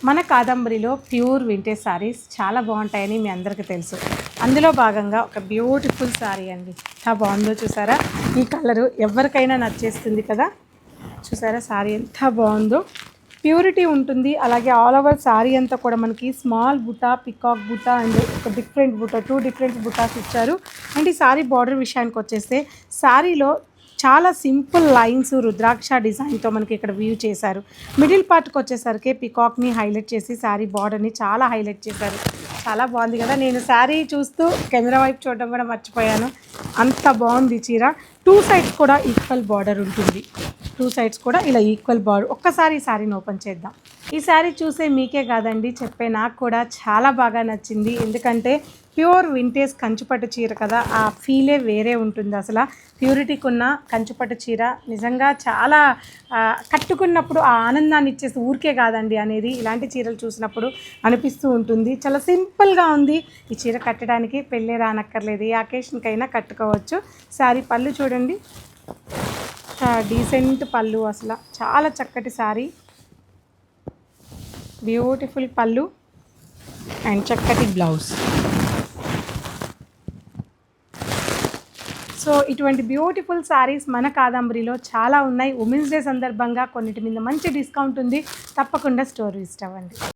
మన కాదంబరిలో pure vintage saris చాలా బాగుంటాయని మీ అందరికీ తెలుసు. అందులో భాగంగా ఒక బ్యూటిఫుల్ సారీ అండి. ఎంత బాగుందో చూసారా. ఈ కలరు ఎవరికైనా నచ్చేస్తుంది కదా. చూసారా సారీ ఎంత బాగుందో. ప్యూరిటీ ఉంటుంది. అలాగే ఆల్ ఓవర్ సారీ అంతా కూడా మనకి స్మాల్ బుటా, పికాక్ బుటా అండ్ ఒక డిఫరెంట్ బుటా, 2 డిఫరెంట్ బుటాస్ ఇచ్చారు. అండ్ ఈ సారీ బార్డర్ విషయానికి వచ్చేస్తే సారీలో చాలా సింపుల్ లైన్స్ రుద్రాక్ష డిజైన్తో మనకి ఇక్కడ వ్యూ చేశారు. మిడిల్ పార్ట్కి వచ్చేసరికి పికాక్ని హైలైట్ చేసి శారీ బార్డర్ని చాలా హైలైట్ చేశారు. చాలా బాగుంది కదా. నేను శారీ చూస్తూ కెమెరా వైపు చూడడం కూడా మర్చిపోయాను. అంత బాగుంది చీర. 2 సైడ్స్ కూడా ఈక్వల్ బార్డర్ ఉంటుంది. 2 సైడ్స్ కూడా ఇలా ఈక్వల్ బార్డర్. ఒక్కసారి ఈ శారీని ఓపెన్ చేద్దాం. ఈ శారీ చూసే మీకే కాదండి, చెప్పే నాకు కూడా చాలా బాగా నచ్చింది. ఎందుకంటే ప్యూర్ వింటేజ్ కంచుపట్టు చీర కదా, ఆ ఫీలే వేరే ఉంటుంది. అసలు ప్యూరిటీకి ఉన్న కంచుపట్టు చీర నిజంగా చాలా కట్టుకున్నప్పుడు ఆ ఆనందాన్ని ఇచ్చేసి ఊరికే కాదండి అనేది ఇలాంటి చీరలు చూసినప్పుడు అనిపిస్తూ ఉంటుంది. చాలా సింపుల్గా ఉంది ఈ చీర కట్టడానికి. పెళ్ళే రానక్కర్లేదు, ఏ అకేషన్కైనా కట్టుకోవచ్చు. శారీ పళ్ళు చూడండి, డీసెంట్ పళ్ళు, అసలు చాలా చక్కటి శారీ. బ్యూటిఫుల్ పళ్ళు అండ్ చక్కటి బ్లౌజ్. సో ఇటువంటి బ్యూటిఫుల్ శారీస్ మన కాదంబరిలో చాలా ఉన్నాయి. ఉమెన్స్ డే సందర్భంగా కొన్నిటి మీద మంచి డిస్కౌంట్ ఉంది. తప్పకుండా స్టోర్ విజిట్ అవ్వండి.